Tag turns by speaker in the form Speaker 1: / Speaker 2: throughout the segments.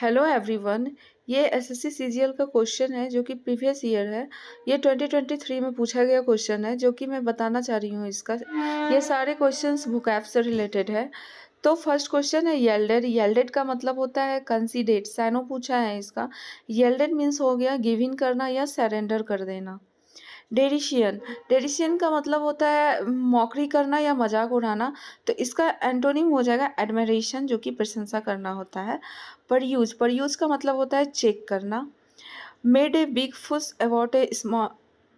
Speaker 1: Hello everyone. ये SSC CGL का question है जो कि प्रीवियस ईयर है। ये 2023 में पूछा गया क्वेश्चन है जो कि मैं बताना चाह रही हूँ इसका। ये सारे क्वेश्चंस वोकैब से रिलेटेड है। तो फर्स्ट क्वेश्चन है येल्डेड। येल्डेड का मतलब होता है कंसीडेड। सैनो पूछा है इसका। येल्डेड मीन्स हो गया गिव इन करना या सरेंडर कर देना। डेरिशियन। डेरिशियन का मतलब होता है मौकरी करना या मजाक उड़ाना। तो इसका एंटोनिम हो जाएगा एडमिरेशन, जो कि प्रशंसा करना होता है। परयूज। परयूज का मतलब होता है चेक करना। मेड ए बिग फुस अबाउट ए स्मॉल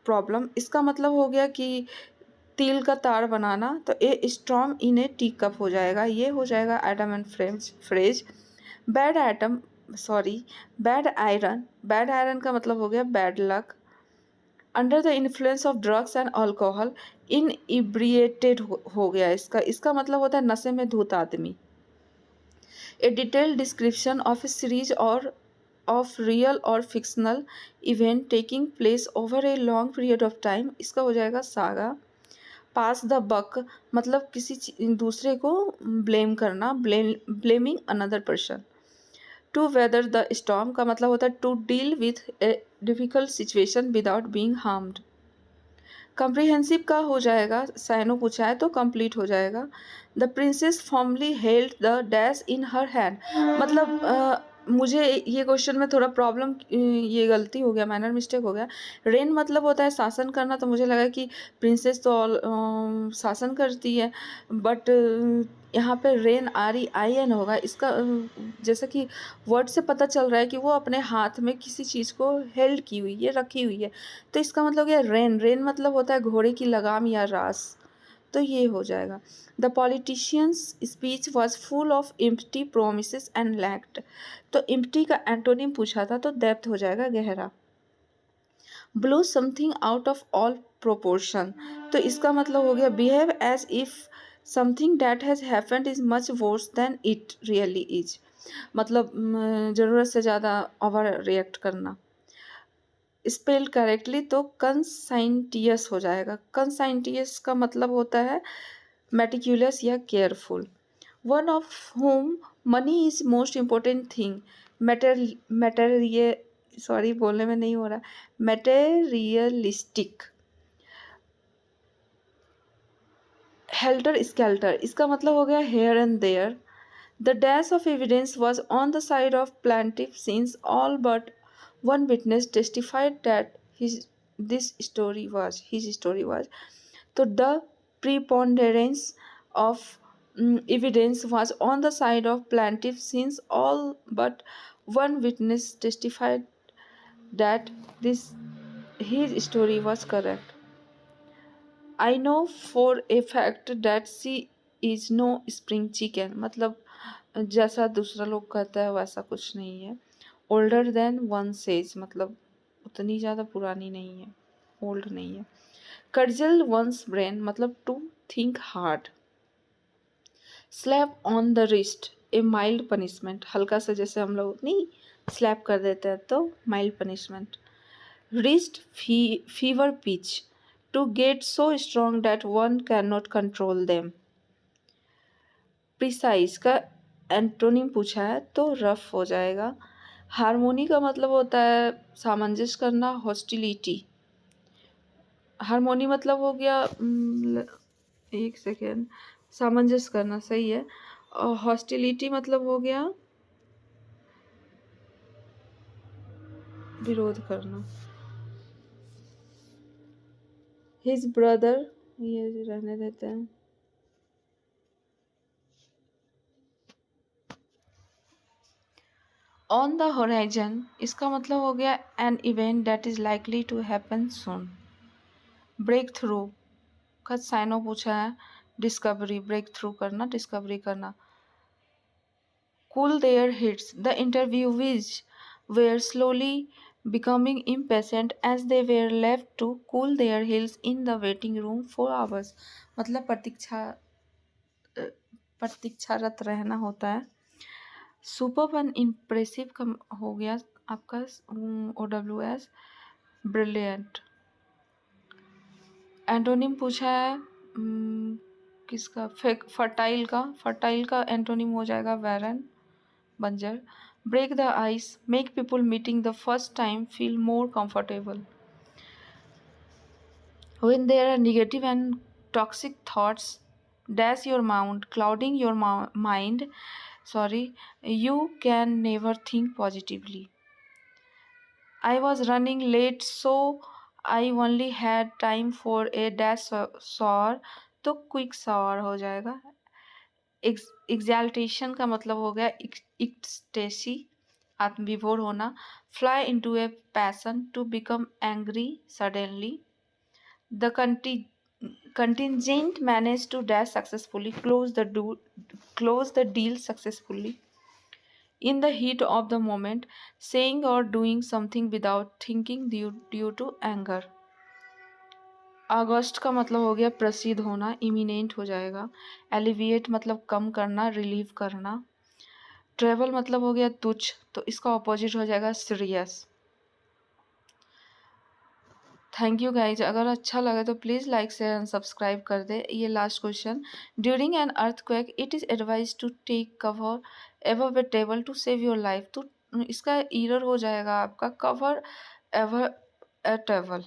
Speaker 1: प्रॉब्लम। इसका मतलब हो गया कि तिल का तार बनाना। तो a storm in a tea cup हो जाएगा। ये हो जाएगा idiom and phrase. Bad atom, sorry, bad omen. Bad omen का मतलब हो गया bad luck. Under the influence of drugs and alcohol, inebriated हो गया इसका मतलब होता है नशे में धुत आदमी। ए detailed description of A series और ऑफ रियल और fictional event taking place over a long period of time. इसका हो जाएगा सागा। पास द बक मतलब किसी दूसरे को ब्लेम करना, blaming another person. To weather the storm का मतलब होता है to deal with a difficult situation without being harmed. Comprehensive का हो जाएगा, साइनो पूछा है तो कंप्लीट हो जाएगा। The princess formally held the dash in her hand. मतलब मुझे ये क्वेश्चन में थोड़ा प्रॉब्लम, ये गलती हो गया, माइनर मिस्टेक हो गया। रेन मतलब होता है शासन करना, तो मुझे लगा कि प्रिंसेस तो शासन करती है, बट यहाँ पे रेन REIN होगा। इसका जैसा कि वर्ड से पता चल रहा है कि वो अपने हाथ में किसी चीज़ को हेल्ड की हुई है, रखी हुई है। तो इसका मतलब क्या, रेन। रेन मतलब होता है घोड़े की लगाम या रास। तो ये हो जाएगा। The politician's speech was full of empty promise and lacked. तो इम्प्टी का एंटोनिम पूछा था, तो डेप्थ हो जाएगा गहरा। Blow something out of all proportion. तो इसका मतलब हो गया behave as if something that has happened is much worse than it really is. मतलब ज़रूरत से ज़्यादा ओवर रिएक्ट करना। स्पेल्ड करेक्टली तो कंसाइंटियस हो जाएगा। कंसाइंटियस का मतलब होता है मेटिक्यूलस या careful. One of home money is most important thing. Material, sorry बोलने में नहीं हो रहा, मैटेरियलिस्टिक। हेल्टर स्केल्टर, इसका मतलब हो गया here and there. The dash of evidence was on the side of plaintiff since all but one witness testified that his story was. So the preponderance of evidence was on the side of plaintiff since all but one witness testified that this his story was correct. I know for a fact that she is no spring chicken। मतलब जैसा दूसरा लोग कहता है वैसा कुछ नहीं है। ओल्डर देन वन सेज मतलब उतनी ज़्यादा पुरानी नहीं है, ओल्ड नहीं है। कर्जल वंस ब्रेन मतलब to think hard. Slap on the wrist a mild punishment, हल्का सा जैसे हम लोग नहीं स्लैप कर देते हैं तो mild punishment. Wrist fever pitch to get so strong that one can not control them. Precise का एंटोनिम पूछा है तो रफ हो जाएगा। हारमोनी का मतलब होता है सामंजस्य करना, हॉस्टिलिटी। हारमोनी मतलब हो गया एक सेकेंड, सामंजस्य करना सही है। और हॉस्टिलिटी मतलब हो गया विरोध करना। हिज ब्रदर, ये रहने देते हैं। ऑन द होराइजन, इसका मतलब हो गया an event that is likely to happen soon. Breakthrough का साइनो पूछा है डिस्कवरी, ब्रेक थ्रू करना, डिस्कवरी करना। Cool their heels, the interviewees were slowly becoming impatient as they were left to cool their heels in the waiting room for hours। मतलब प्रतीक्षारत रहना होता है। Super and impressive का हो गया आपका OWS ब्रिलियंट। एंटोनिम पूछा है किसका, फर्टाइल का। फर्टाइल का एंटोनिम हो जाएगा बैरन, बंजर, break the ice, make people meeting the first time feel more comfortable. When there are negative and toxic thoughts dash your mind, clouding your mind, you can never think positively. I was running late, so I only had time for a dash shower, तो quick shower हो जाएगा. एग्जैल्टेशन का मतलब हो गया ecstasy, आत्मविभोर होना. Fly into a passion, to become angry suddenly. The contingent managed to dash successfully, close the deal successfully. In the heat of the moment, saying or doing something without thinking due to anger. अगस्त का मतलब हो गया प्रसिद्ध होना, imminent हो जाएगा. Alleviate मतलब कम करना, रिलीव करना. ट्रेवल मतलब हो गया तुच्छ, तो इसका ऑपोजिट हो जाएगा सीरियस. Thank you guys. अगर अच्छा लगे तो please like share and subscribe कर दे. ये last question. During an earthquake it is advise to take cover ever a table to save your life. तो इसका एरर हो जाएगा आपका कवर एवर ए टेबल.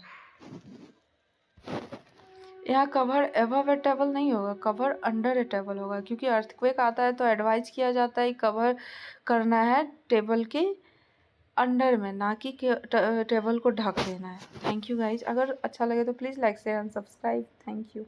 Speaker 1: यहाँ कवर एवर ए टेबल नहीं होगा, कवर अंडर ए टेबल होगा, क्योंकि अर्थक्वेक आता है तो एडवाइज किया जाता है कवर करना है टेबल के अंडर में, ना कि टेबल को ढक देना है. Thank you guys. अगर अच्छा लगे तो please like share and subscribe. Thank you.